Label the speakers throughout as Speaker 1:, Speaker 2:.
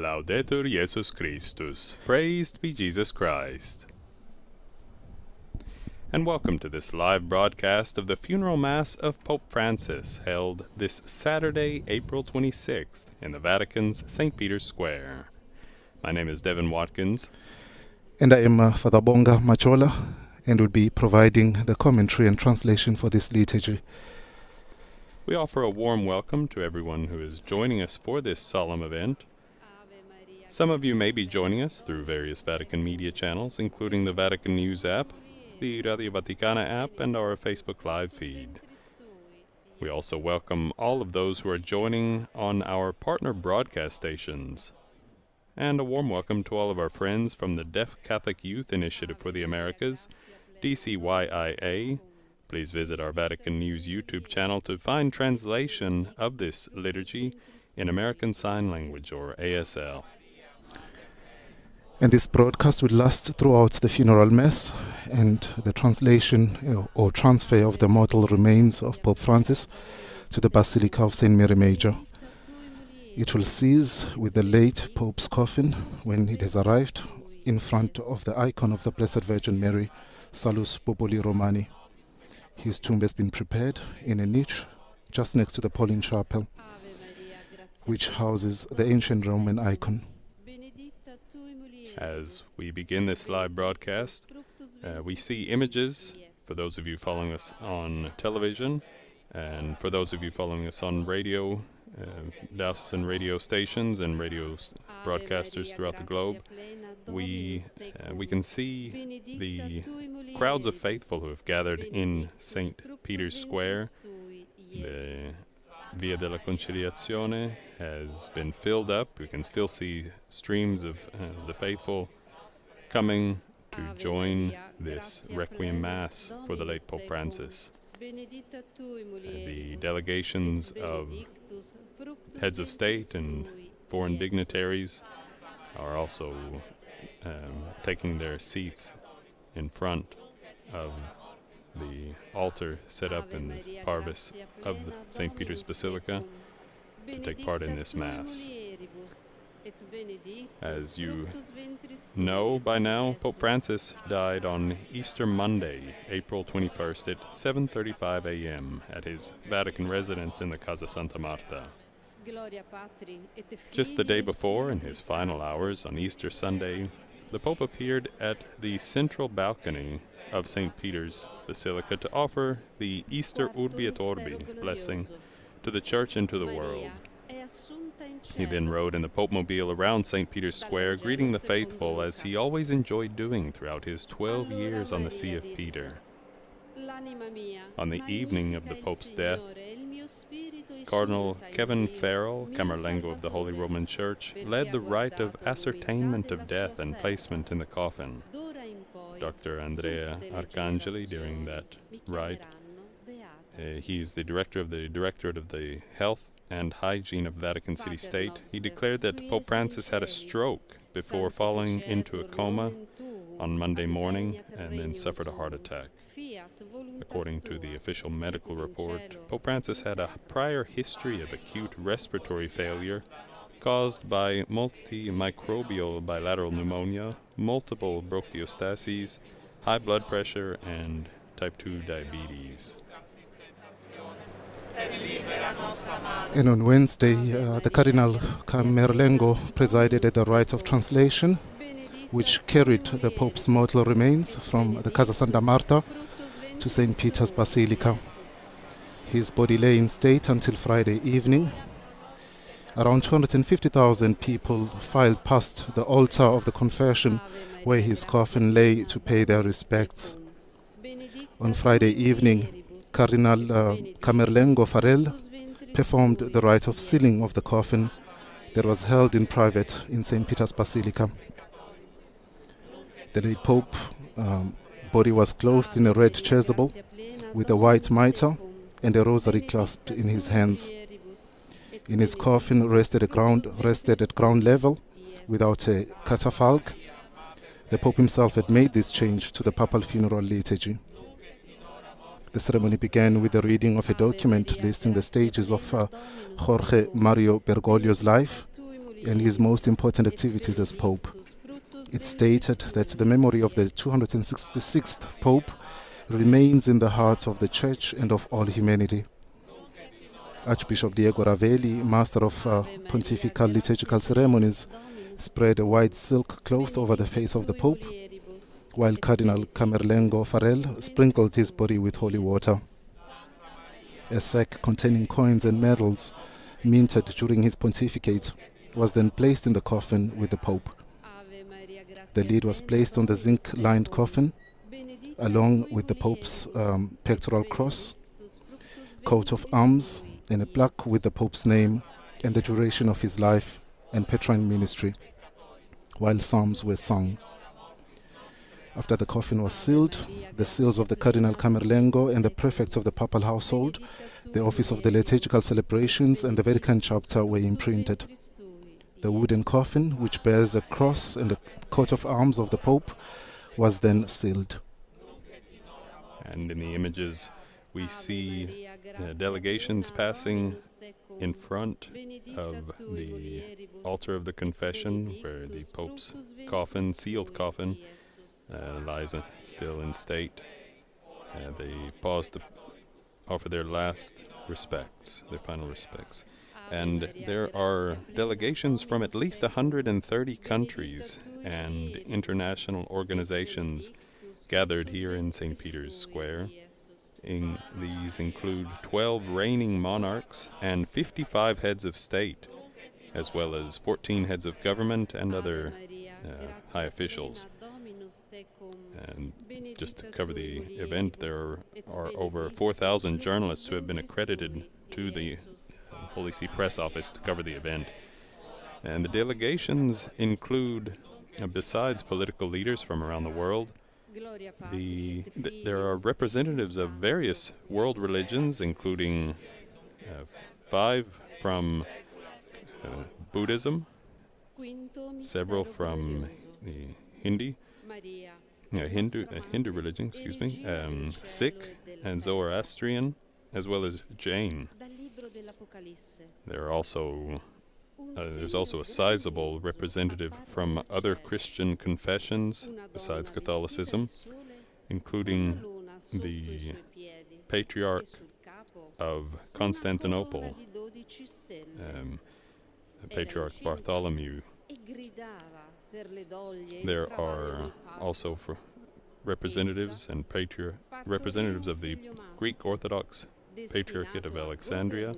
Speaker 1: Laudetur Jesus Christus. Praised be Jesus Christ. And welcome to this live broadcast of the funeral mass of Pope Francis, held this Saturday, April 26th, in the Vatican's St. Peter's Square. My name is Devin Watkins.
Speaker 2: And I am Father Bonga Machola, and will be providing the commentary and translation for this liturgy.
Speaker 1: We offer a warm welcome to everyone who is joining us for this solemn event. Some of you may be joining us through various Vatican media channels, including the Vatican News app, the Radio Vaticana app, and our Facebook Live feed. We also welcome all of those who are joining on our partner broadcast stations. And a warm welcome to all of our friends from the Deaf Catholic Youth Initiative for the Americas, DCYIA. Please visit our Vatican News YouTube channel to find translation of this liturgy in American Sign Language, or ASL.
Speaker 2: And this broadcast will last throughout the funeral mass and the translation or transfer of the mortal remains of Pope Francis to the Basilica of St. Mary Major. It will cease with the late Pope's coffin when it has arrived in front of the icon of the Blessed Virgin Mary, Salus Populi Romani. His tomb has been prepared in a niche just next to the Pauline Chapel, which houses the ancient Roman icon.
Speaker 1: As we begin this live broadcast, we see images for those of you following us on television, and for those of you following us on radio, diocesan radio stations and radio broadcasters throughout the globe. We can see the crowds of faithful who have gathered in St. Peter's Square. The Via della Conciliazione has been filled up. We can still see streams of the faithful coming to join this Requiem Mass for the late Pope Francis. The delegations of heads of state and foreign dignitaries are also taking their seats in front of the altar set up in the parvis of St. Peter's Basilica to take part in this Mass. As you know by now, Pope Francis died on Easter Monday, April 21st at 7:35 a.m. at his Vatican residence in the Casa Santa Marta. Just the day before, in his final hours on Easter Sunday, the Pope appeared at the central balcony of St. Peter's Basilica to offer the Easter Urbi et Orbi blessing to the Church and to the world. He then rode in the Pope-mobile around St. Peter's Square, greeting the faithful as he always enjoyed doing throughout his 12 years on the See of Peter. On the evening of the Pope's death, Cardinal Kevin Farrell, Camerlengo of the Holy Roman Church, led the rite of ascertainment of death and placement in the coffin. Dr. Andrea Arcangeli, during that rite, he is the director of the Directorate of the Health and Hygiene of Vatican City State. He declared that Pope Francis had a stroke before falling into a coma on Monday morning and then suffered a heart attack. According to the official medical report, Pope Francis had a prior history of acute respiratory failure caused by multimicrobial bilateral pneumonia, multiple bronchiostases, high blood pressure, and type 2 diabetes.
Speaker 2: And on Wednesday, the Cardinal Camerlengo presided at the rite of translation, which carried the Pope's mortal remains from the Casa Santa Marta to St. Peter's Basilica. His body lay in state until Friday evening. Around 250,000 people filed past the altar of the confession where his coffin lay to pay their respects. On Friday evening, Cardinal Camerlengo Farrell performed the rite of sealing of the coffin that was held in private in St. Peter's Basilica. The late Pope body was clothed in a red chasuble with a white mitre and a rosary clasped in his hands. In his coffin rested at ground level without a catafalque. The Pope himself had made this change to the papal funeral liturgy. The ceremony began with the reading of a document listing the stages of Jorge Mario Bergoglio's life, and his most important activities as Pope. It stated that the memory of the 266th Pope remains in the hearts of the Church and of all humanity. Archbishop Diego Ravelli, master of pontifical liturgical ceremonies, spread a white silk cloth over the face of the Pope, while Cardinal Camerlengo Farrell sprinkled his body with holy water. A sack containing coins and medals minted during his pontificate was then placed in the coffin with the Pope. The lid was placed on the zinc-lined coffin, along with the Pope's pectoral cross, coat of arms, and a plaque with the Pope's name and the duration of his life and petrine ministry, while psalms were sung. After the coffin was sealed, the seals of the Cardinal Camerlengo and the prefects of the papal household, the office of the liturgical celebrations, and the Vatican chapter were imprinted. The wooden coffin, which bears a cross and a coat of arms of the Pope, was then sealed.
Speaker 1: And in the images, we see delegations passing in front of the altar of the confession, where the Pope's coffin, sealed coffin, lies still in state. They pause to offer their last respects, their final respects. And there are delegations from at least 130 countries and international organizations gathered here in St. Peter's Square. These include 12 reigning monarchs and 55 heads of state, as well as 14 heads of government and other high officials. And just to cover the event, there are over 4,000 journalists who have been accredited to the Holy See Press Office to cover the event. And the delegations include, besides political leaders from around the world, there are representatives of various world religions, including 5 from Buddhism, several from the Hindu religion, Sikh and Zoroastrian, as well as Jain. There's also a sizable representative from other Christian confessions besides Catholicism, including the Patriarch of Constantinople, Patriarch Bartholomew. There are also representatives and representatives of the Greek Orthodox Patriarchate of Alexandria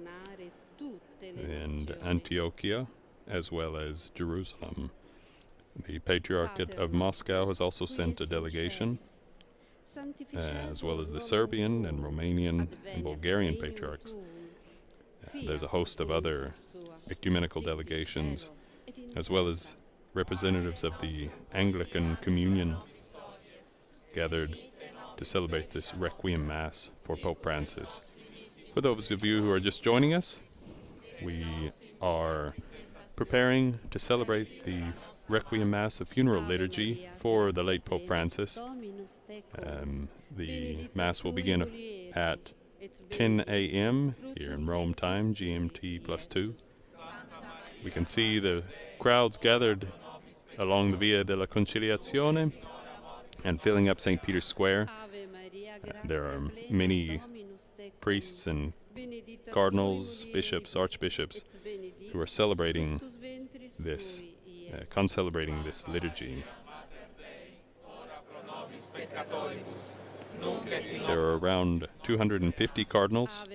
Speaker 1: and Antiochia, as well as Jerusalem. The Patriarchate of Moscow has also sent a delegation, as well as the Serbian and Romanian and Bulgarian patriarchs. There's a host of other ecumenical delegations, as well as representatives of the Anglican Communion gathered to celebrate this Requiem Mass for Pope Francis. For those of you who are just joining us, we are preparing to celebrate the Requiem Mass, a funeral liturgy for the late Pope Francis. The Mass will begin at 10 a.m. here in Rome time, GMT +2. We can see the crowds gathered along the Via della Conciliazione and filling up St. Peter's Square. There are many priests and cardinals, bishops, archbishops who are celebrating this, concelebrating this liturgy. There are around 250 cardinals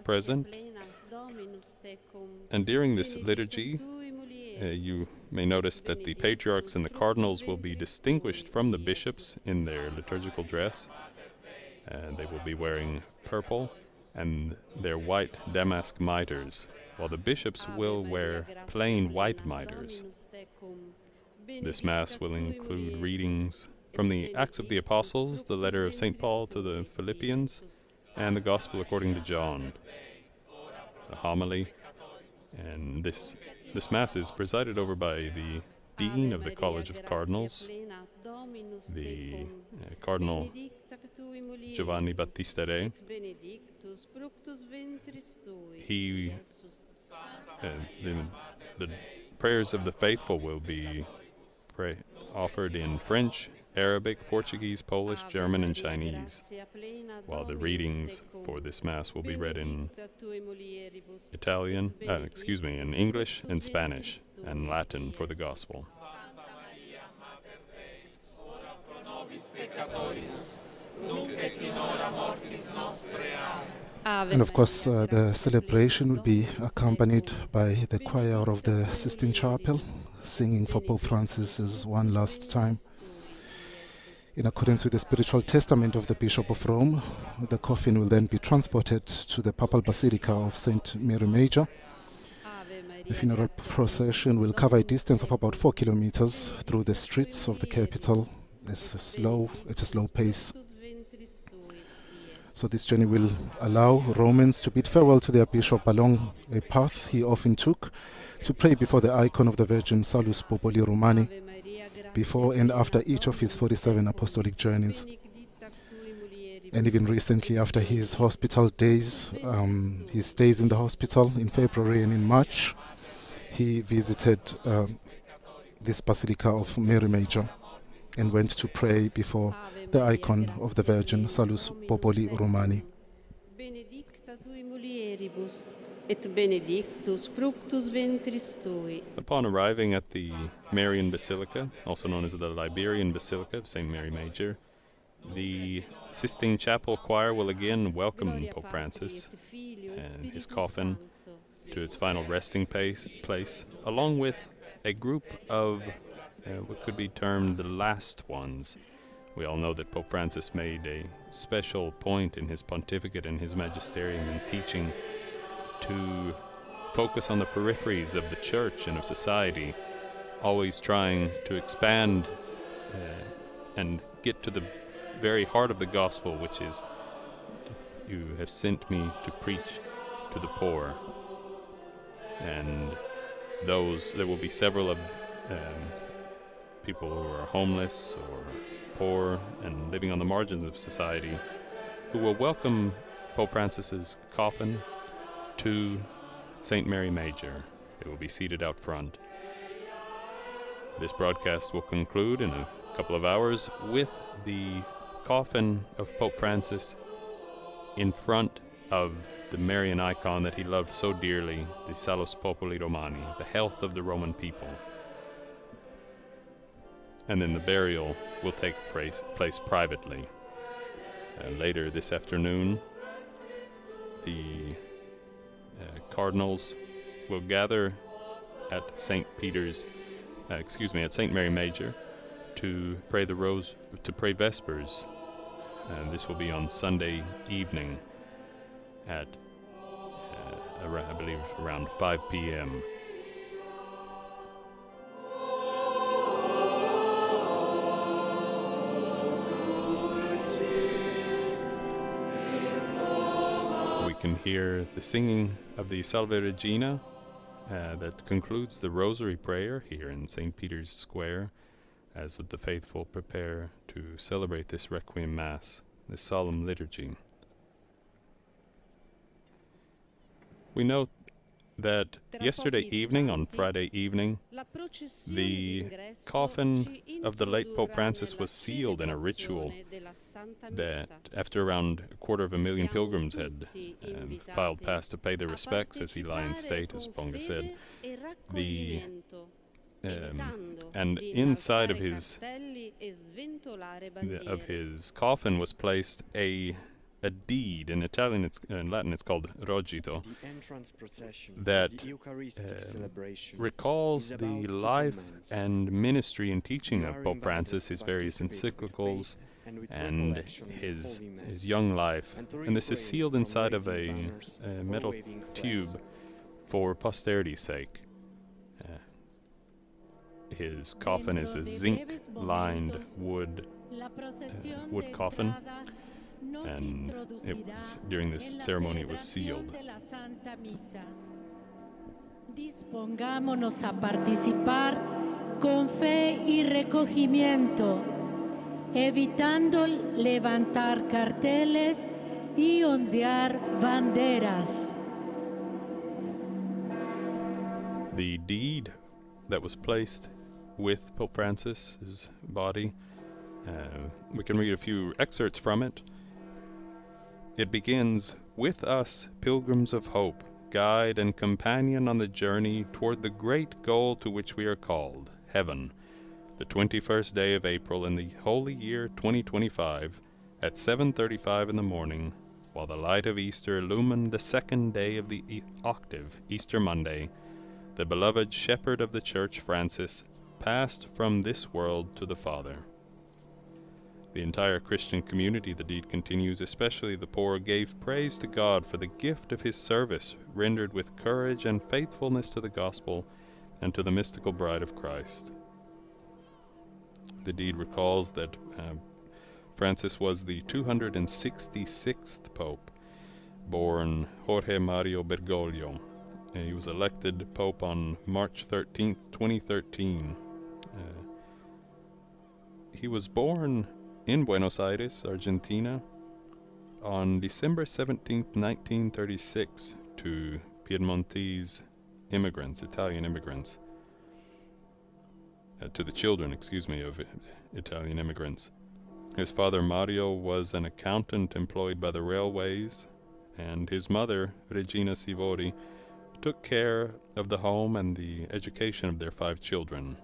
Speaker 1: present, and during this liturgy you may notice that the patriarchs and the cardinals will be distinguished from the bishops in their liturgical dress. They will be wearing purple and their white damask mitres, while the bishops will wear plain white mitres. This Mass will include readings from the Acts of the Apostles, the letter of St. Paul to the Philippians, and the Gospel according to John, a homily. And this Mass is presided over by the Dean of the College of Cardinals, the Cardinal Giovanni Battista Re. The prayers of the faithful will be offered in French, Arabic, Portuguese, Polish, German, and Chinese, while the readings for this Mass will be read in in English and Spanish, and Latin for the Gospel.
Speaker 2: And of course, the celebration will be accompanied by the choir of the Sistine Chapel, singing for Pope Francis's one last time. In accordance with the spiritual testament of the Bishop of Rome, the coffin will then be transported to the Papal Basilica of St. Mary Major. The funeral procession will cover a distance of about 4 kilometers through the streets of the capital. It's a slow pace. So this journey will allow Romans to bid farewell to their bishop along a path he often took to pray before the icon of the Virgin Salus Populi Romani, before and after each of his 47 apostolic journeys. And even recently, after his hospital days, his stays in the hospital in February and in March, he visited this Basilica of Mary Major and went to pray before the icon of the Virgin Salus Populi Romani.
Speaker 3: Benedicta tui mulieribus, et benedictus fructus ventris tui.
Speaker 1: Upon arriving at the Marian Basilica, also known as the Liberian Basilica of St. Mary Major, the Sistine Chapel choir will again welcome Pope Francis and his coffin to its final resting place, along with a group of what could be termed the last ones. We all know that Pope Francis made a special point in his pontificate and his magisterium and teaching to focus on the peripheries of the church and of society, always trying to expand and get to the very heart of the gospel, which is, you have sent me to preach to the poor. And there will be several of people who are homeless or poor and living on the margins of society who will welcome Pope Francis's coffin to St. Mary Major. They will be seated out front. This broadcast will conclude in a couple of hours with the coffin of Pope Francis in front of the Marian icon that he loved so dearly, the Salus Populi Romani, the health of the Roman people. And then the burial will take place privately. Later this afternoon, the cardinals will gather at St. Mary Major to pray Vespers. And this will be on Sunday evening at, I believe, around 5 p.m. We can hear the singing of the Salve Regina that concludes the Rosary Prayer here in St. Peter's Square, as the faithful prepare to celebrate this Requiem Mass, this solemn liturgy. We note that yesterday evening, on Friday evening, the coffin of the late Pope Francis was sealed in a ritual that, after around 250,000 pilgrims had filed past to pay their respects as he lay in state, as Ponga said, and inside of his coffin was placed a deed. In Latin it's called rogito, that recalls the life and ministry and teaching of Pope Francis, his various encyclicals and his young life. And this is sealed inside of a metal tube for posterity's sake. His coffin is a zinc-lined wood coffin, and during this ceremony it was sealed.
Speaker 4: Dispongámonos a participar con fe y recogimiento, evitando levantar carteles y ondear banderas.
Speaker 1: The deed that was placed with Pope Francis's body. We can read a few excerpts from it. It begins, "With us, pilgrims of hope, guide and companion on the journey toward the great goal to which we are called, heaven, the 21st day of April in the holy year 2025, at 7:35 in the morning, while the light of Easter illumined the second day of the octave, Easter Monday, the beloved shepherd of the Church, Francis, passed from this world to the Father. The entire Christian community," the deed continues, "especially the poor, gave praise to God for the gift of his service, rendered with courage and faithfulness to the gospel and to the mystical bride of Christ." The deed recalls that Francis was the 266th Pope, born Jorge Mario Bergoglio. He was elected Pope on March 13th, 2013. He was born in Buenos Aires, Argentina, on December 17th, 1936, to Piedmontese immigrants, Italian immigrants. To the children, of Italian immigrants. His father Mario was an accountant employed by the railways, and his mother, Regina Sivori, took care of the home and the education of their 5 children.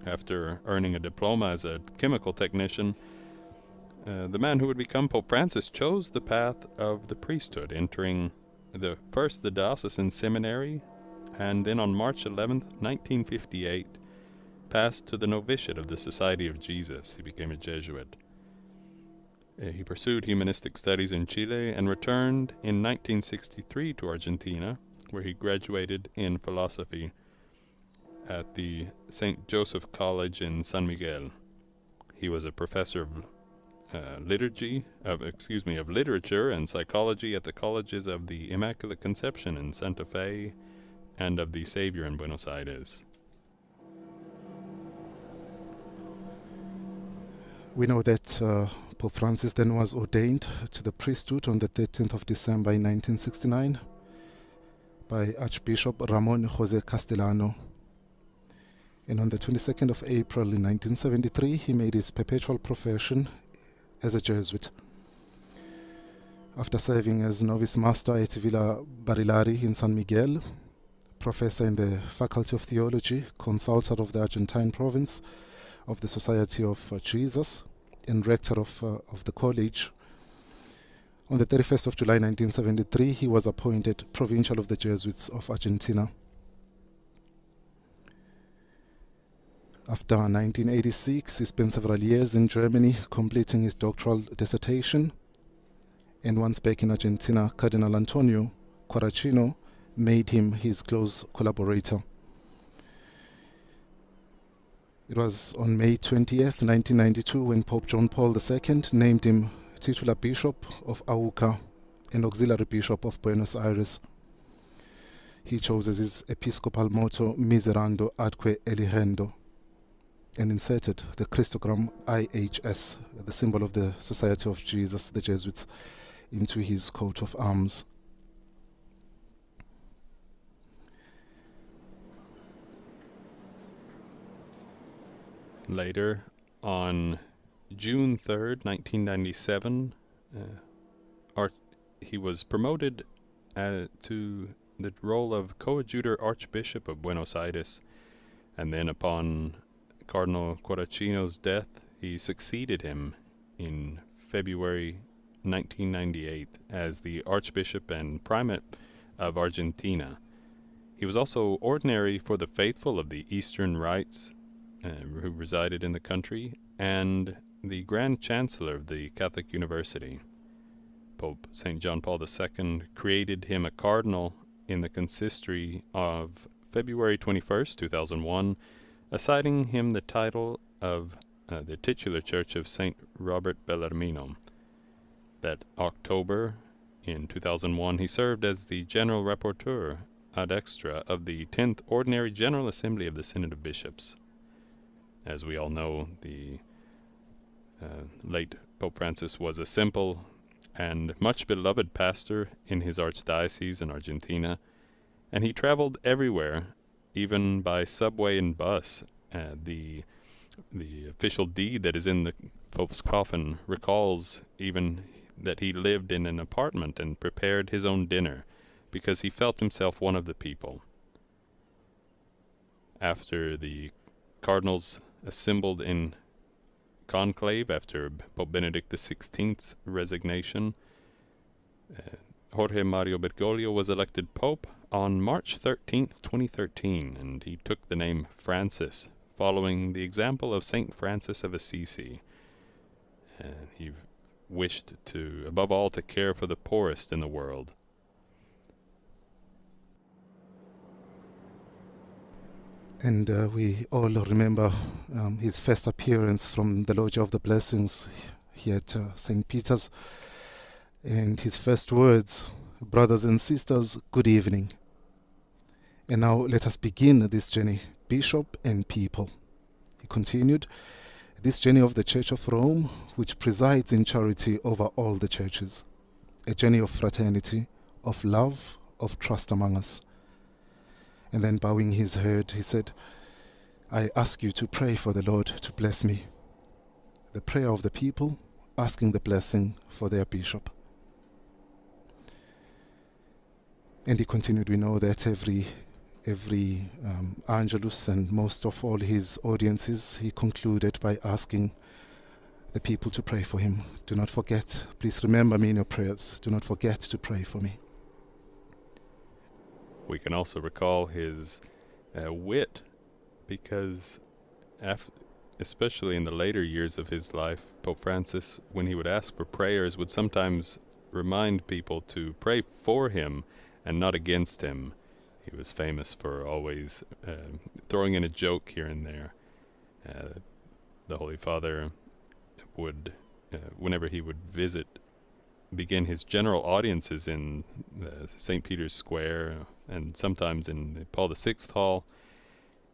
Speaker 1: After earning a diploma as a chemical technician, the man who would become Pope Francis chose the path of the priesthood, entering first the diocesan seminary, and then on March 11th, 1958, passed to the novitiate of the Society of Jesus. He became a Jesuit. He pursued humanistic studies in Chile and returned in 1963 to Argentina, where he graduated in philosophy at the St. Joseph College in San Miguel. He was a professor of literature and psychology at the colleges of the Immaculate Conception in Santa Fe and of the Savior in Buenos Aires.
Speaker 2: We know that Pope Francis then was ordained to the priesthood on the 13th of December in 1969 by Archbishop Ramon José Castellano. And on the 22nd of April in 1973, he made his perpetual profession as a Jesuit. After serving as novice master at Villa Barilari in San Miguel, professor in the Faculty of Theology, consultor of the Argentine province of the Society of Jesus, and rector of the college, on the 31st of July 1973, he was appointed Provincial of the Jesuits of Argentina. After 1986, he spent several years in Germany completing his doctoral dissertation, and once back in Argentina, Cardinal Antonio Quaracino made him his close collaborator. It was on May 20th, 1992, when Pope John Paul II named him titular Bishop of Auca and Auxiliary Bishop of Buenos Aires. He chose as his episcopal motto, Miserando adque eligendo, and inserted the Christogram IHS, the symbol of the Society of Jesus, the Jesuits, into his coat of arms.
Speaker 1: Later, on June 3rd, 1997, he was promoted to the role of coadjutor Archbishop of Buenos Aires, and then upon Cardinal Quaracino's death, he succeeded him in February 1998 as the Archbishop and Primate of Argentina. He was also ordinary for the faithful of the Eastern Rites who resided in the country, and the Grand Chancellor of the Catholic University. Pope St. John Paul II created him a cardinal in the consistory of February 21st, 2001, assigning him the title of the titular church of St. Robert Bellarmino. That October, in 2001, he served as the General Rapporteur ad extra of the 10th Ordinary General Assembly of the Synod of Bishops. As we all know, the late Pope Francis was a simple and much beloved pastor in his archdiocese in Argentina, and he traveled everywhere, even by subway and bus. The official deed that is in the Pope's coffin recalls even that he lived in an apartment and prepared his own dinner because he felt himself one of the people. After the cardinals assembled in conclave after Pope Benedict XVI's resignation, Jorge Mario Bergoglio was elected Pope on March 13th, 2013, and he took the name Francis, following the example of Saint Francis of Assisi. He wished to, above all, to care for the poorest in the world.
Speaker 2: And we all remember his first appearance from the Lodge of the Blessings here at St. Peter's. And his first words, brothers and sisters, good evening. And now let us begin this journey, Bishop and people. He continued, this journey of the Church of Rome, which presides in charity over all the churches. A journey of fraternity, of love, of trust among us. And then bowing his head, he said, I ask you to pray for the Lord to bless me. The prayer of the people, asking the blessing for their bishop. And he continued, we know that every Angelus and most of all his audiences, he concluded by asking the people to pray for him. Do not forget, please remember me in your prayers. Do not forget to pray for me.
Speaker 1: We can also recall his wit, because especially in the later years of his life, Pope Francis, when he would ask for prayers, would sometimes remind people to pray for him and not against him. He was famous for always throwing in a joke here and there. The Holy Father would, whenever he would visit, begin his general audiences in St. Peter's Square and sometimes in the Paul VI Hall.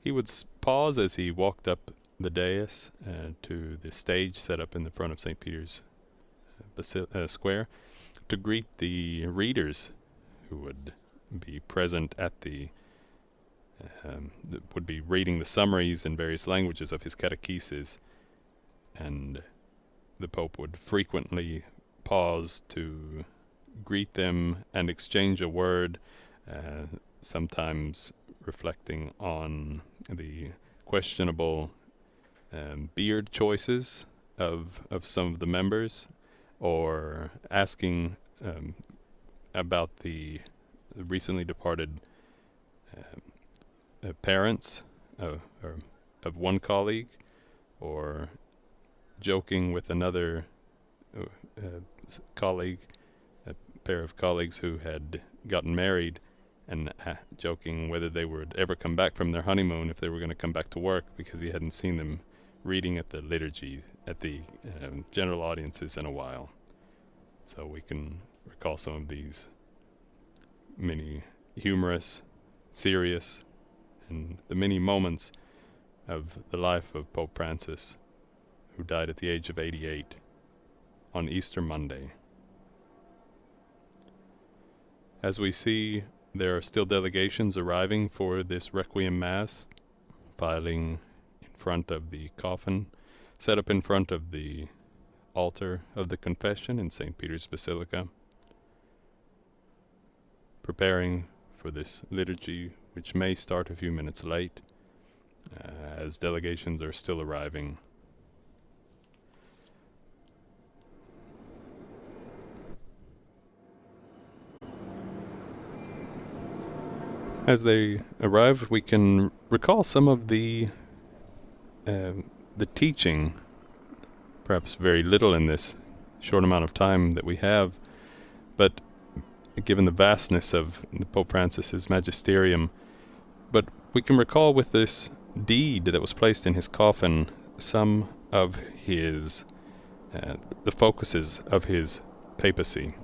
Speaker 1: He would pause as he walked up the dais to the stage set up in the front of St. Peter's Square to greet the readers who would be present at would be reading the summaries in various languages of his catechesis, and the Pope would frequently pause to greet them and exchange a word, sometimes reflecting on the questionable beard choices of some of the members, or asking about the recently departed parents of one colleague, or joking with another colleague, a pair of colleagues who had gotten married, and joking whether they would ever come back from their honeymoon, if they were going to come back to work, because he hadn't seen them reading at the liturgy, at the general audiences in a while. So we can recall some of these many humorous, serious, and the many moments of the life of Pope Francis, who died at the age of 88 on Easter Monday. As we see, there are still delegations arriving for this Requiem Mass, filing in front of the coffin, set up in front of the altar of the Confession in St. Peter's Basilica, preparing for this liturgy, which may start a few minutes late, as delegations are still arriving. As they arrive, we can recall some of the teaching, perhaps very little in this short amount of time that we have, but given the vastness of Pope Francis's magisterium. But we can recall with this deed that was placed in his coffin some of his the focuses of his papacy.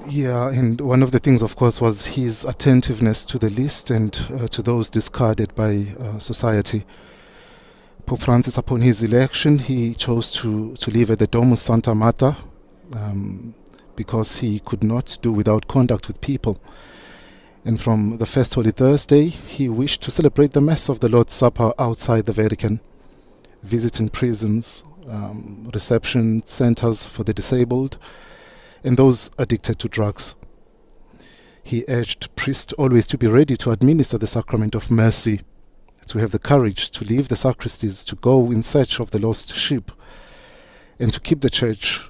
Speaker 2: Yeah, and one of the things, of course, was his attentiveness to the least and to those discarded by society. Pope Francis, upon his election, he chose to live at the Domus Santa Marta, because he could not do without contact with people. And from the first Holy Thursday, he wished to celebrate the Mass of the Lord's Supper outside the Vatican, visiting prisons, reception centers for the disabled, and those addicted to drugs. He urged priests always to be ready to administer the sacrament of mercy, to have the courage to leave the sacristies, to go in search of the lost sheep, and to keep the church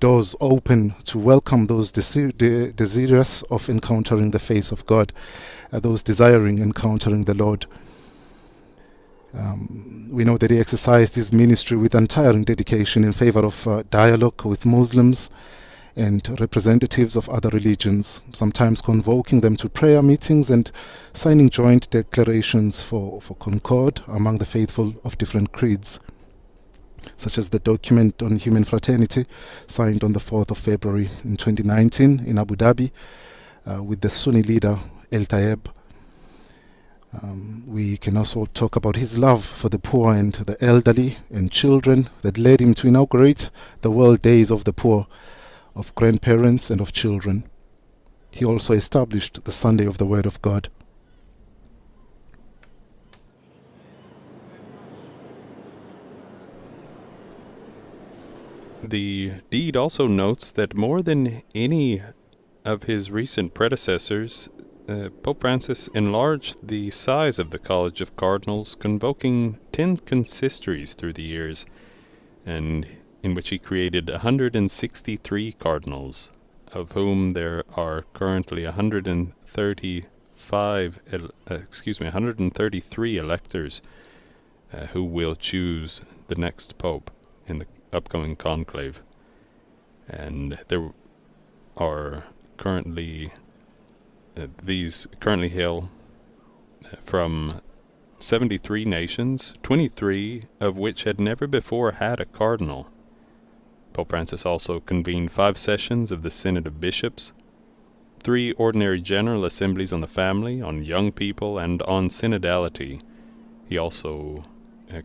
Speaker 2: doors open to welcome those desirous of encountering the face of God, those desiring encountering the Lord. We know that he exercised his ministry with untiring dedication in favor of dialogue with Muslims and representatives of other religions, sometimes convoking them to prayer meetings and signing joint declarations for concord among the faithful of different creeds, such as the document on human fraternity signed on the 4th of February in 2019 in Abu Dhabi with the Sunni leader El Tayeb. We can also talk about his love for the poor and the elderly and children that led him to inaugurate the World Days of the Poor, of grandparents and of children. He also established the Sunday of the Word of God.
Speaker 1: The deed also notes that more than any of his recent predecessors, Pope Francis enlarged the size of the College of Cardinals, convoking 10 consistories through the years, and in which he created 163 cardinals, of whom there are currently 133 electors who will choose the next pope in the upcoming conclave. And there are currently these currently hail from 73 nations, 23 of which had never before had a cardinal. Pope Francis also convened 5 sessions of the Synod of Bishops, 3 ordinary general assemblies on the family, on young people, and on synodality. He also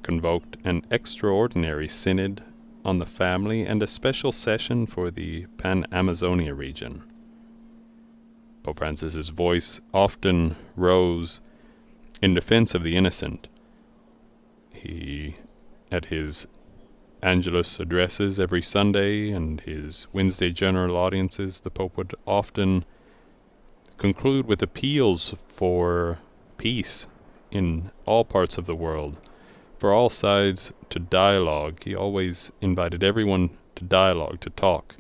Speaker 1: convoked an extraordinary synod on the family and a special session for the Pan-Amazonia region. Pope Francis's voice often rose in defense of the innocent. He, at his Angelus addresses every Sunday and his Wednesday general audiences, the Pope would often conclude with appeals for peace in all parts of the world, for all sides to dialogue. He always invited everyone to dialogue, to talk.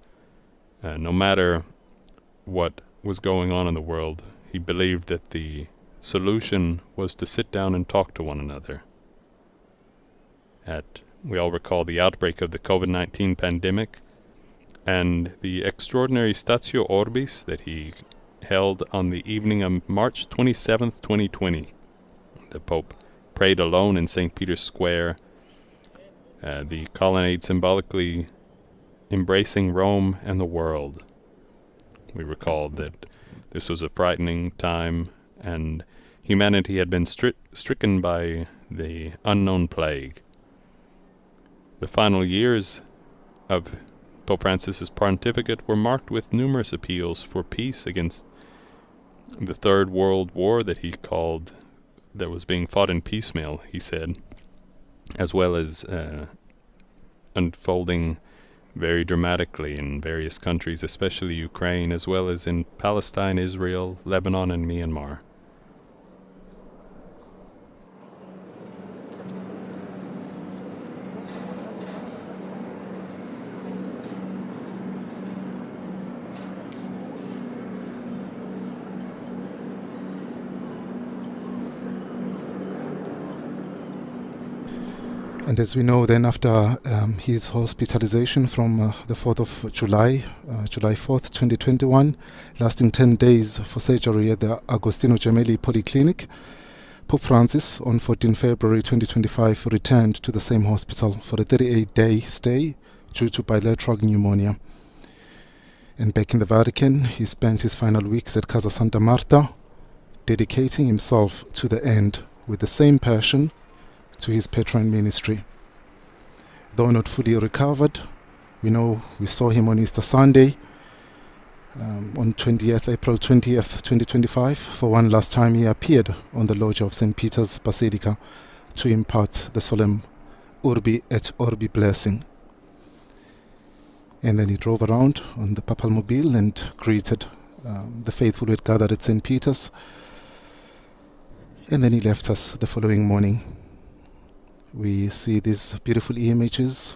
Speaker 1: No matter what was going on in the world, he believed that the solution was to sit down and talk to one another. We all recall the outbreak of the COVID-19 pandemic and the extraordinary Statio Orbis that he held on the evening of March 27th, 2020. The Pope prayed alone in St. Peter's Square, the colonnade symbolically embracing Rome and the world. We recall that this was a frightening time, and humanity had been stricken by the unknown plague. The final years of Pope Francis's pontificate were marked with numerous appeals for peace against the Third World War that he called, that was being fought in piecemeal, he said, as well as unfolding very dramatically in various countries, especially Ukraine, as well as in Palestine, Israel, Lebanon, and Myanmar.
Speaker 2: And as we know, then after his hospitalization from the 4th of July, July 4th, 2021, lasting 10 days for surgery at the Agostino Gemelli Polyclinic, Pope Francis, on 14 February 2025, returned to the same hospital for a 38-day stay due to bilateral pneumonia. And back in the Vatican, he spent his final weeks at Casa Santa Marta, dedicating himself to the end with the same passion to his patron ministry. Though not fully recovered, We know we saw him on Easter Sunday, on April 20th, 2025. For one last time he appeared on the loggia of St. Peter's Basilica to impart the solemn Urbi et Orbi blessing. And then he drove around on the papal mobile and greeted the faithful who had gathered at St. Peter's. And then he left us the following morning. We see these beautiful images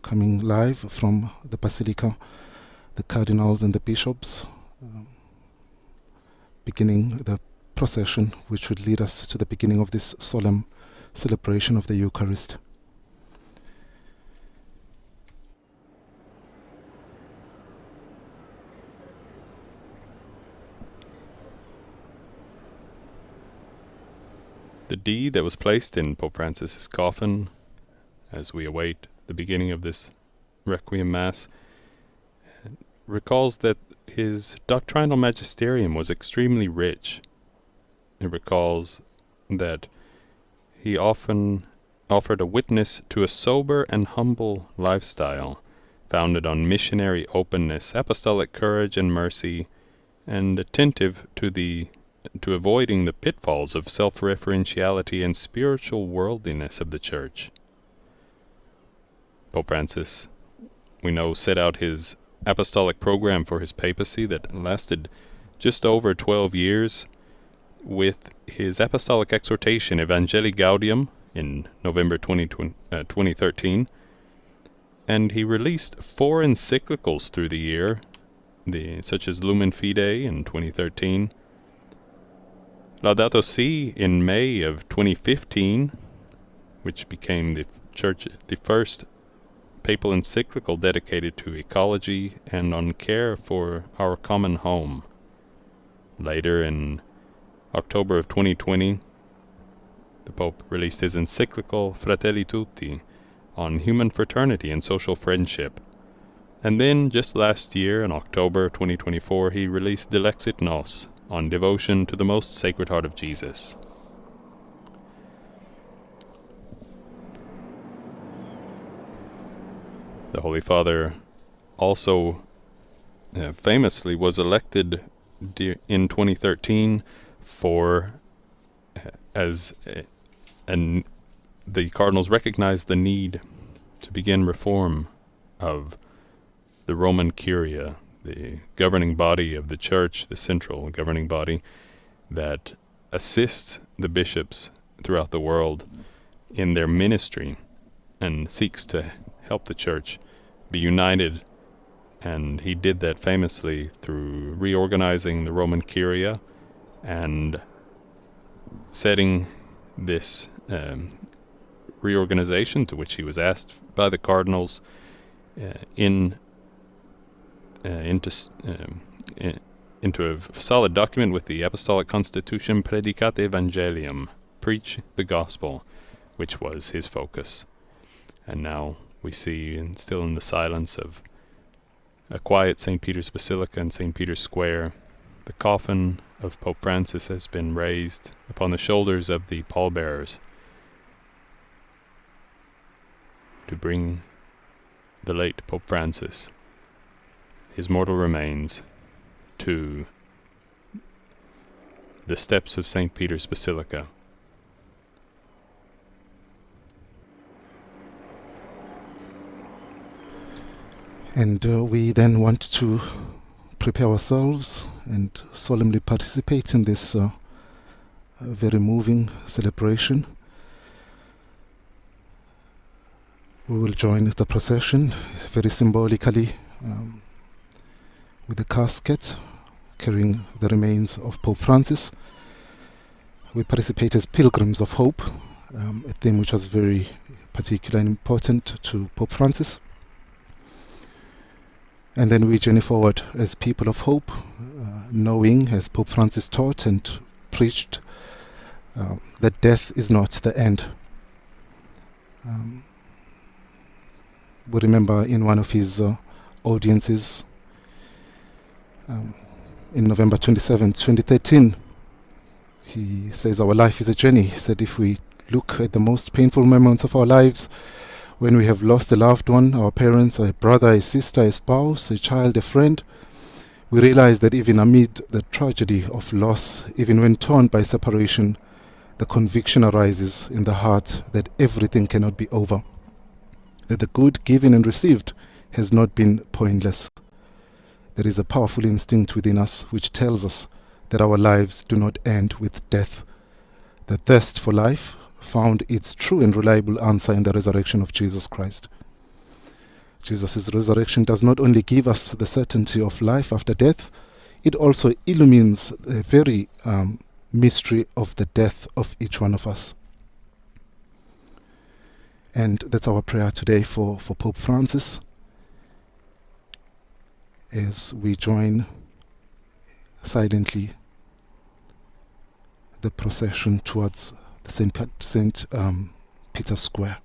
Speaker 2: coming live from the Basilica, the cardinals and the bishops, beginning the procession which would lead us to the beginning of this solemn celebration of the Eucharist.
Speaker 1: The deed that was placed in Pope Francis's coffin, as we await the beginning of this Requiem Mass, recalls that his doctrinal magisterium was extremely rich. It recalls that he often offered a witness to a sober and humble lifestyle, founded on missionary openness, apostolic courage and mercy, and attentive to avoiding the pitfalls of self-referentiality and spiritual worldliness of the Church. Pope Francis, we know, set out his apostolic program for his papacy that lasted just over 12 years, with his apostolic exhortation Evangelii Gaudium in November 2013, and he released 4 encyclicals through the year, such as Lumen Fidei in 2013, Laudato Si in May of 2015, which became the first papal encyclical dedicated to ecology and on care for our common home. Later, in October of 2020, the Pope released his encyclical Fratelli Tutti on human fraternity and social friendship. And then, just last year, in October 2024, he released Dilexit Nos on devotion to the most Sacred Heart of Jesus. The Holy Father also famously was elected in 2013 and the cardinals recognized the need to begin reform of the Roman Curia, the governing body of the Church, the central governing body that assists the bishops throughout the world in their ministry and seeks to help the Church be united. And he did that famously through reorganizing the Roman Curia and setting this reorganization, to which he was asked by the cardinals, into a solid document with the Apostolic Constitution, Predicate Evangelium, Preach the Gospel, which was his focus. And now we see, and still in the silence of a quiet St. Peter's Basilica and St. Peter's Square, the coffin of Pope Francis has been raised upon the shoulders of the pallbearers to bring the late Pope Francis, his mortal remains, to the steps of St. Peter's Basilica.
Speaker 2: And we then want to prepare ourselves and solemnly participate in this very moving celebration. We will join the procession very symbolically with the casket carrying the remains of Pope Francis. We participate as pilgrims of hope, a theme which was very particular and important to Pope Francis. And then we journey forward as people of hope, knowing, as Pope Francis taught and preached, that death is not the end. We remember in one of his audiences in November 27, 2013, he says our life is a journey. He said if we look at the most painful moments of our lives, when we have lost a loved one, our parents, a brother, a sister, a spouse, a child, a friend, we realize that even amid the tragedy of loss, even when torn by separation, the conviction arises in the heart that everything cannot be over, that the good given and received has not been pointless. There is a powerful instinct within us which tells us that our lives do not end with death. The thirst for life found its true and reliable answer in the resurrection of Jesus Christ. Jesus' resurrection does not only give us the certainty of life after death, it also illumines the very mystery of the death of each one of us. And that's our prayer today for Pope Francis, as we join silently the procession towards the St. Peter's Square.